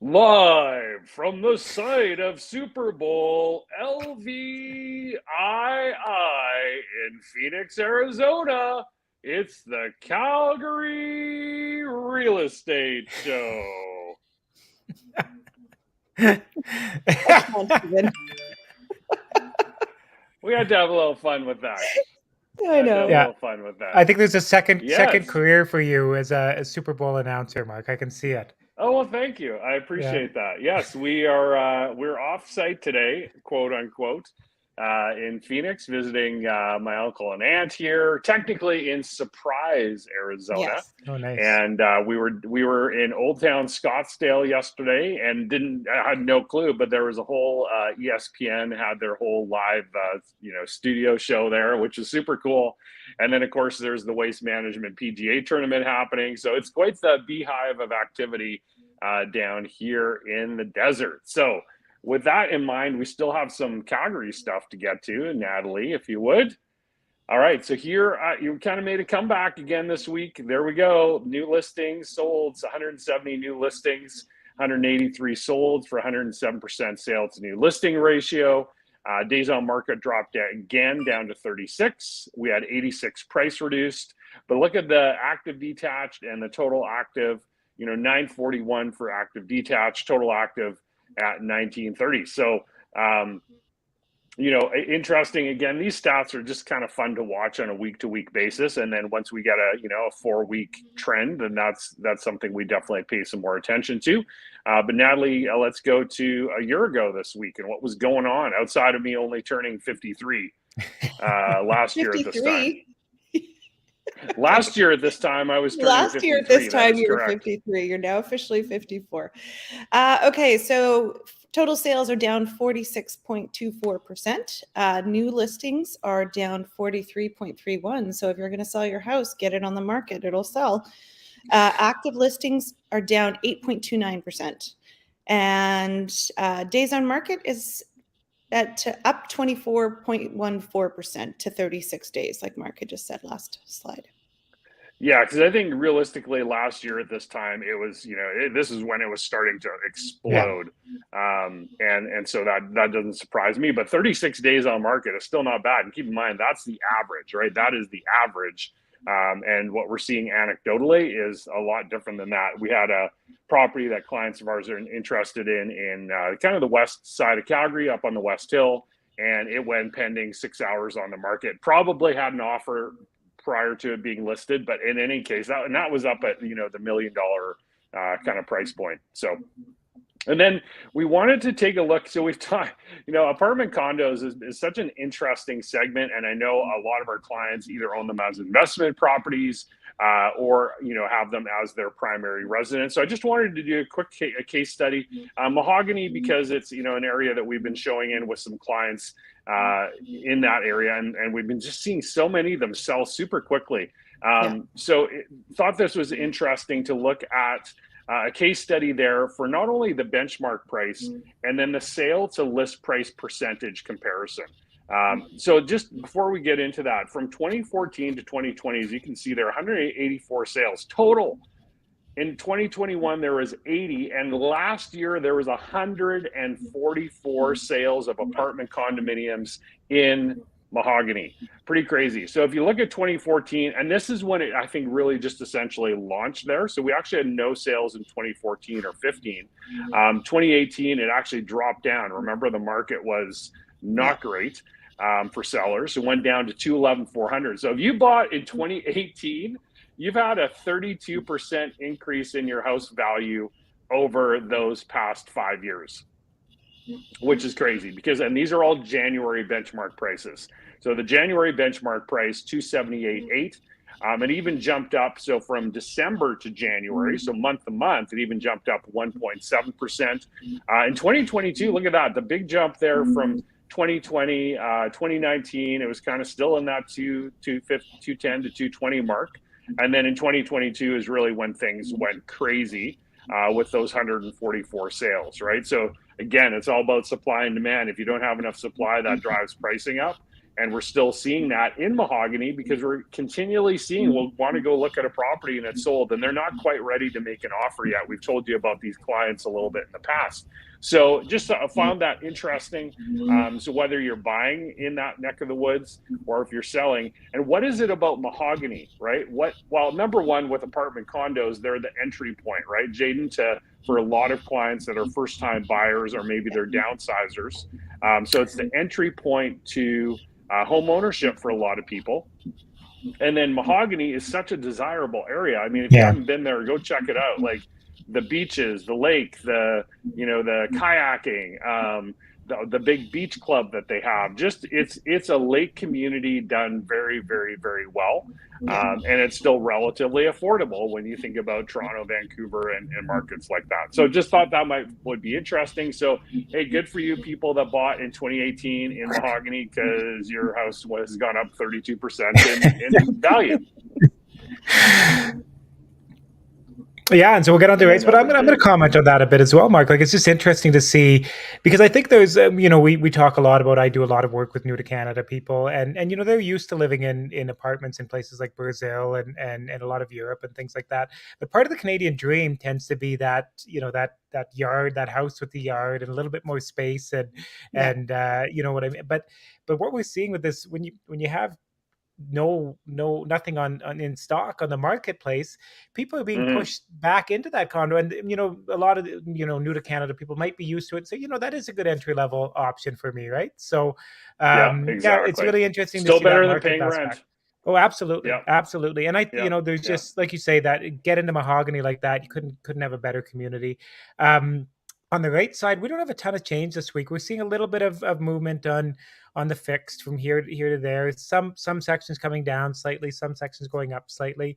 Live from the site of Super Bowl LVII in Phoenix, Arizona, it's the Calgary Real Estate Show. I can't even. We had to have a little fun with that. I know. A little fun with that. I think there's a second Yes. career for you as a Super Bowl announcer, Mark. I can see it. Oh, well, thank you. I appreciate that. Yes, we're off site today, quote unquote, in Phoenix, visiting my uncle and aunt here, technically in Surprise, Arizona. Yes. Oh, nice. And we were in Old Town Scottsdale yesterday, and I had no clue, but there was a whole ESPN had their whole live studio show there, which is super cool. And then of course there's the Waste Management PGA tournament happening, so it's quite the beehive of activity down here in the desert. So with that in mind, we still have some Calgary stuff to get to. Natalie, if you would. All right, so here you kind of made a comeback again this week. There we go. New listings sold, 170 new listings, 183 sold for 107% sale to new listing ratio. Days on market dropped again down to 36. We had 86 price reduced, but look at the active detached and the total active, 941 for active detached, total active at 1930. So, interesting. Again, these stats are just kind of fun to watch on a week-to-week basis. And then once we get a 4-week trend, then that's something we definitely pay some more attention to. But Natalie, let's go to a year ago this week and what was going on outside of me only turning 53 last year at this time. Last year at this time, I was turning 53. Last year at this time, you were 53. You're now officially 54. Okay, so total sales are down 46.24%. New listings are down 43.31%. So if you're going to sell your house, get it on the market. It'll sell. Active listings are down 8.29%. And days on market is up 24.14% to 36 days, like Mark had just said last slide. Yeah, because I think realistically last year at this time, it was, this is when it was starting to explode. Yeah. And so that doesn't surprise me. But 36 days on market is still not bad. And keep in mind, that's the average, right? That is the average. And what we're seeing anecdotally is a lot different than that. We had a property that clients of ours are interested in kind of the west side of Calgary, up on the West Hill, and it went pending 6 hours on the market. Probably had an offer prior to it being listed, but in any case, that was up at the $1 million kind of price point. So. And then we wanted to take a look. So we've talked, apartment condos is such an interesting segment. And I know a lot of our clients either own them as investment properties or, have them as their primary residence. So I just wanted to do a quick case study. Mahogany, because it's, an area that we've been showing in with some clients in that area. And we've been just seeing so many of them sell super quickly. So thought this was interesting to look at a case study there for not only the benchmark price and then the sale to list price percentage comparison. So just before we get into that, from 2014 to 2020, as you can see there, 184 sales total. In 2021, there was 80, and last year there was 144 sales of apartment condominiums in Mahogany. Pretty crazy. So if you look at 2014, and this is when it, I think, really just essentially launched there. So we actually had no sales in 2014 or 15. 2018, it actually dropped down. Remember, the market was not great for sellers. It went down to 211,400. So if you bought in 2018, you've had a 32% increase in your house value over those past 5 years, which is crazy and these are all January benchmark prices. So the January benchmark price, 278.8, it even jumped up. So from December to January, so month to month, it even jumped up 1.7%. In 2022, look at that, the big jump there from 2020, 2019, it was kind of still in that 210 to 220 mark. And then in 2022 is really when things went crazy with those 144 sales, right? So again, it's all about supply and demand. If you don't have enough supply, that drives pricing up. And we're still seeing that in mahogany because we're continually seeing, we'll want to go look at a property and it's sold and they're not quite ready to make an offer yet. We've told you about these clients a little bit in the past. So just found that interesting. So whether you're buying in that neck of the woods or if you're selling, and what is it about mahogany, right? Well, number one, with apartment condos, they're the entry point, right, Jaden, for a lot of clients that are first-time buyers or maybe they're downsizers. So it's the entry point to home ownership for a lot of people. And then mahogany is such a desirable area. I mean, if you haven't been there, go check it out. Like the beaches, the lake, the kayaking, the big beach club that they have. Just it's a lake community done very, very, very well. And it's still relatively affordable when you think about Toronto, Vancouver, and markets like that. So just thought that would be interesting. So, hey, good for you people that bought in 2018 in mahogany because your house has gone up 32% in value. Yeah, and so we'll get on the rates, but I'm going to comment on that a bit as well, Mark. Like, it's just interesting to see, because I think there's, we talk a lot about, I do a lot of work with new to Canada people, and they're used to living in apartments in places like Brazil and a lot of Europe and things like that. But part of the Canadian dream tends to be that, that yard, that house with the yard and a little bit more space and you know what I mean. But what we're seeing with this, when you have nothing on in stock on the marketplace, people are being pushed back into that condo, and a lot of new to Canada people might be used to it, so that is a good entry level option for me, right? So exactly. it's really interesting still to see better that than market paying rent back. Oh, absolutely. Absolutely. And there's just, like you say, that get into mahogany like that, you couldn't have a better community. On the rate side, we don't have a ton of change this week. We're seeing a little bit of movement on the fixed from here to there. Some sections coming down slightly, some sections going up slightly.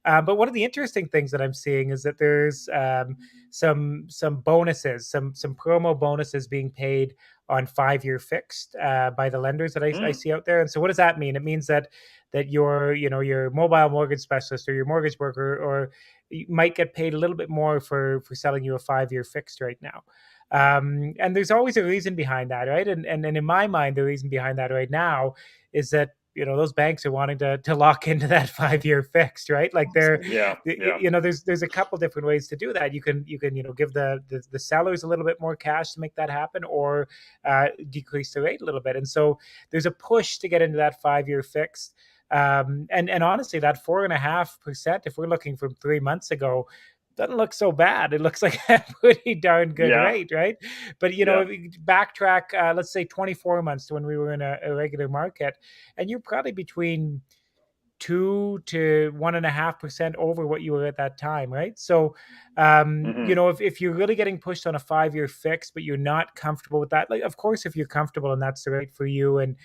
But one of the interesting things that I'm seeing is that there's some bonuses, some promo bonuses being paid on 5-year fixed by the lenders that I see out there. And so what does that mean? It means that your mobile mortgage specialist or your mortgage broker, or you might get paid a little bit more for selling you a 5-year fixed right now. And there's always a reason behind that, right? And in my mind, the reason behind that right now is that those banks are wanting to lock into that 5-year fixed, right? Like there's a couple different ways to do that. You can give the sellers a little bit more cash to make that happen, or decrease the rate a little bit. And so there's a push to get into that 5-year fixed. And honestly, that 4.5%, if we're looking from 3 months ago, doesn't look so bad. It looks like a pretty darn good rate, right? But if you backtrack, let's say 24 months to when we were in a regular market, and you're probably between 2 to 1.5% over what you were at that time, right? So, if you're really getting pushed on a 5-year fix, but you're not comfortable with that, like, of course, if you're comfortable and that's the rate for you, and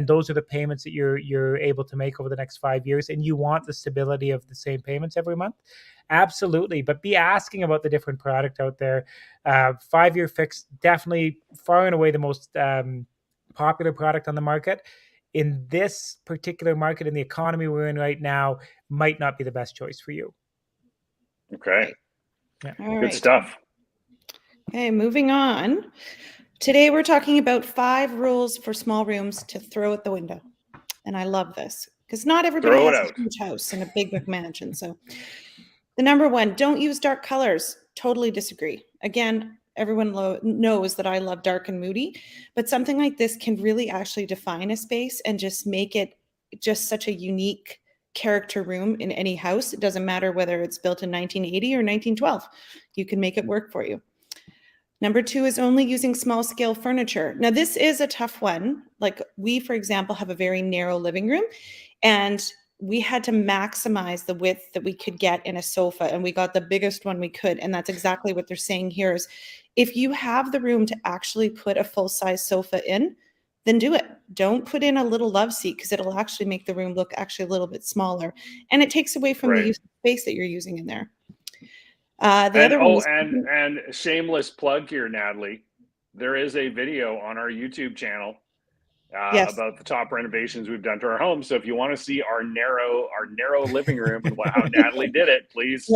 those are the payments that you're able to make over the next 5 years, and you want the stability of the same payments every month, absolutely. But be asking about the different product out there. 5-year fix, definitely far and away the most popular product on the market. In this particular market, in the economy we're in right now, might not be the best choice for you. Okay. Yeah. Good stuff. Okay, moving on. Today we're talking about 5 rules for small rooms to throw out the window. And I love this because not everybody has a huge house and a big McMansion. So the number 1, don't use dark colors. Totally disagree. Again, everyone knows that I love dark and moody, but something like this can really actually define a space and just make it just such a unique character room in any house. It doesn't matter whether it's built in 1980 or 1912. You can make it work for you. Number 2 is only using small scale furniture. Now, this is a tough one. Like we, for example, have a very narrow living room, and we had to maximize the width that we could get in a sofa, and we got the biggest one we could. And that's exactly what they're saying here is if you have the room to actually put a full-size sofa in, then do it. Don't put in a little love seat because it'll actually make the room look actually a little bit smaller. And it takes away from the use of space that you're using in there. And shameless plug here, Natalie. There is a video on our YouTube channel about the top renovations we've done to our home. So if you want to see our narrow living room and how Natalie did it, please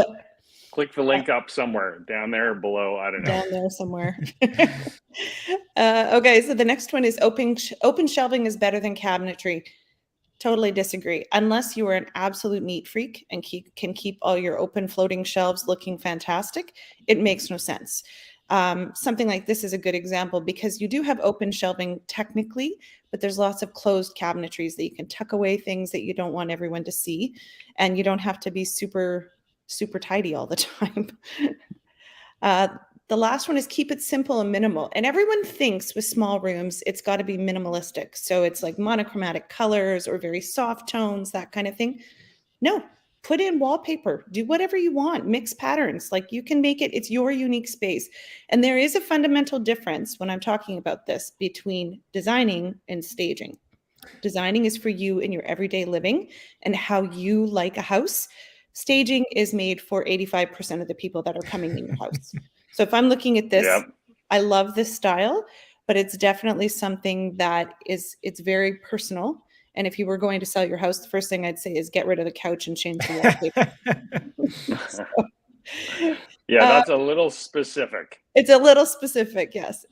Click the link up somewhere down there or below. I don't know. Down there somewhere. Okay, so the next one is open shelving is better than cabinetry. Totally disagree. Unless you are an absolute neat freak and can keep all your open floating shelves looking fantastic, it makes no sense. Something like this is a good example because you do have open shelving technically, but there's lots of closed cabinetries that you can tuck away things that you don't want everyone to see, and you don't have to be super tidy all the time. The last one is keep it simple and minimal. And everyone thinks with small rooms, it's got to be minimalistic. So it's like monochromatic colors or very soft tones, that kind of thing. No, put in wallpaper, do whatever you want, mix patterns. Like you can make it, it's your unique space. And there is a fundamental difference when I'm talking about this between designing and staging. Designing is for you in your everyday living and how you like a house. Staging is made for 85% of the people that are coming in your house. So if I'm looking at this, yep. I love this style, but it's definitely something that it's very personal. And if you were going to sell your house, the first thing I'd say is get rid of the couch and change the wallpaper. Yeah, that's a little specific. It's a little specific, yes.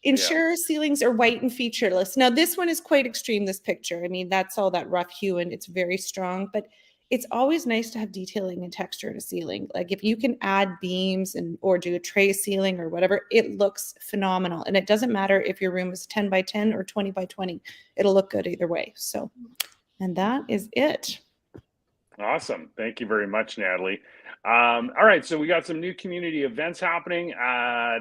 Ensure ceilings are white and featureless. Now, this one is quite extreme, this picture. I mean, that's all that rough hue and it's very strong, but it's always nice to have detailing and texture in a ceiling. Like if you can add beams or do a tray ceiling or whatever, it looks phenomenal. And it doesn't matter if your room is 10 by 10 or 20 by 20. It'll look good either way. So, and that is it. Awesome. Thank you very much, Natalie. All right, so we got some new community events happening.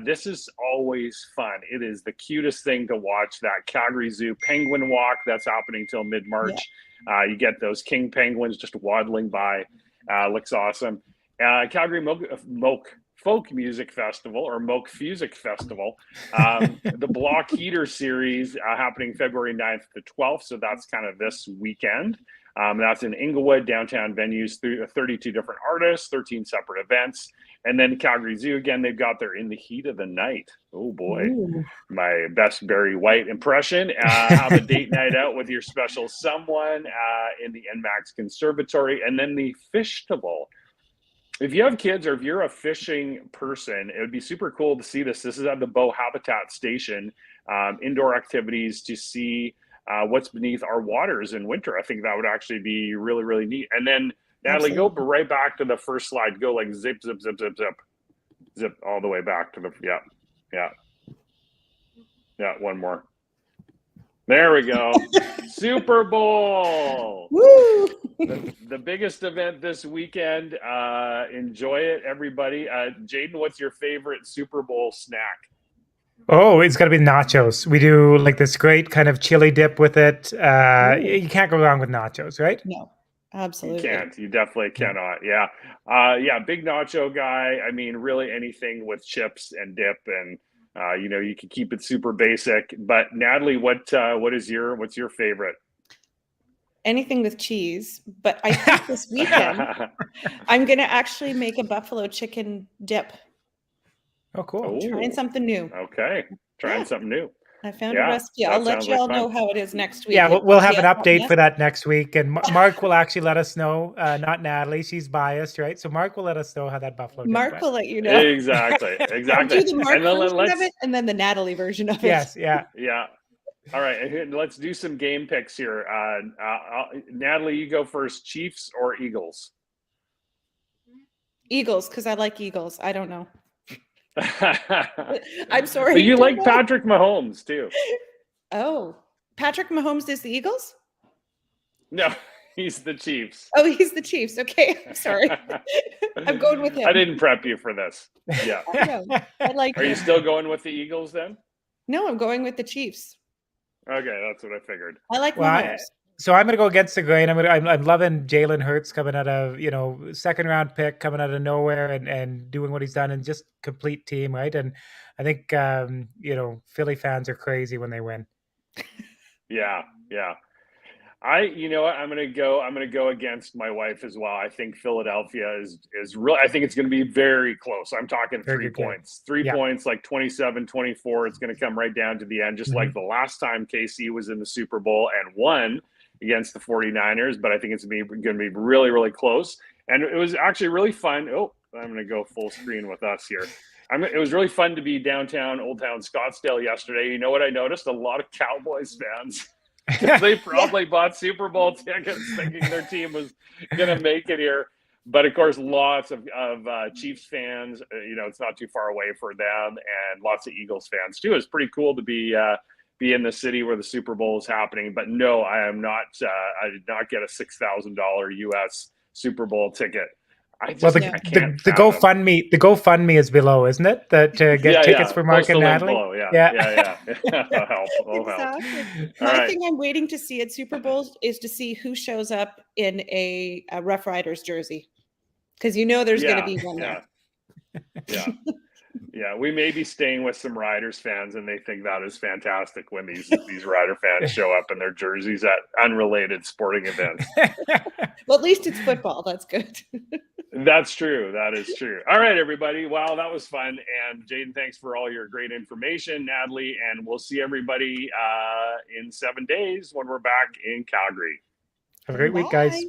This is always fun. It is the cutest thing to watch, that Calgary Zoo Penguin Walk that's happening till mid-March. Yeah. You get those king penguins just waddling by. Looks awesome. Calgary Moke Folk Music Festival, or Moke Fusic Festival. The Block Heater Series happening February 9th to 12th. So that's kind of this weekend. That's in Inglewood, downtown venues, 32 different artists, 13 separate events. And then Calgary Zoo, again, they've got their In the Heat of the Night. Oh, boy. Ooh. My best Barry White impression. Have a date night out with your special someone in the NMAX Conservatory. And then the Fishtival. If you have kids or if you're a fishing person, it would be super cool to see this. This is at the Bow Habitat Station. Indoor activities to see what's beneath our waters in winter. I think that would actually be really, really neat. And then Natalie, go right back to the first slide. Go like zip, zip, zip, zip, zip, zip all the way back to the, yeah, one more. There we go. Super Bowl. Woo! The biggest event this weekend. Enjoy it, everybody. Jaden, what's your favorite Super Bowl snack? Oh, it's got to be nachos. We do like this great kind of chili dip with it. You can't go wrong with nachos, right? No, absolutely. You can't. You definitely cannot. Yeah. Big nacho guy. I mean, really anything with chips and dip, and you can keep it super basic. But Natalie, what's your favorite? Anything with cheese. But I think this weekend I'm going to actually make a buffalo chicken dip. Oh, cool. Trying something new. Okay. Trying something new. I found a recipe. I'll let you all know how it is next week. Yeah, we'll have an update for that next week. And Mark will actually let us know, not Natalie. She's biased, right? So Mark will let us know how that buffalo Mark went. will let you know. Exactly. I'll do the Mark version of it and then the Natalie version of it. Yes, yeah. Yeah. All right. Let's do some game picks here. Natalie, you go first. Chiefs or Eagles? Eagles, because I like Eagles. I don't know. I'm sorry. But you like Patrick Mahomes too. Oh, Patrick Mahomes is the Eagles? No, he's the Chiefs. Oh, he's the Chiefs. Okay, I'm sorry. I'm going with him. I didn't prep you for this. Yeah. I know. I like Are you still going with the Eagles then? No, I'm going with the Chiefs. Okay, that's what I figured. I like Mahomes. So I'm going to go against the grain. I'm loving Jalen Hurts coming out of, second round pick, coming out of nowhere and doing what he's done, and just complete team, right? And I think, Philly fans are crazy when they win. Yeah. I'm going to go against my wife as well. I think Philadelphia is real. I think it's going to be very close. I'm talking 3 points. 3 points, like 27-24. It's going to come right down to the end, just like the last time KC was in the Super Bowl and won against the 49ers. But I think it's going to be really, really close. And it was actually really fun. Oh, I'm gonna go full screen with us here. It was really fun to be downtown Old Town Scottsdale yesterday. You know what I noticed? A lot of Cowboys fans. They probably bought Super Bowl tickets thinking their team was gonna make it here. But of course, lots of Chiefs fans. It's not too far away for them, and lots of Eagles fans too. It's pretty cool to be in the city where the Super Bowl is happening. But no, I am not. I did not get a $6,000 US Super Bowl ticket. The GoFundMe is below, isn't it? That to get tickets for Mark and Natalie. Below, yeah. Help. Exactly. My thing I'm waiting to see at Super Bowl is to see who shows up in a Rough Riders jersey, because there's going to be one there. Yeah, we may be staying with some Riders fans, and they think that is fantastic when these Rider fans show up in their jerseys at unrelated sporting events. Well, at least it's football. That's good. That's true. That is true. All right, everybody. Wow, that was fun. And Jaden, thanks for all your great information, Natalie. And we'll see everybody in 7 days when we're back in Calgary. Have a great week, guys.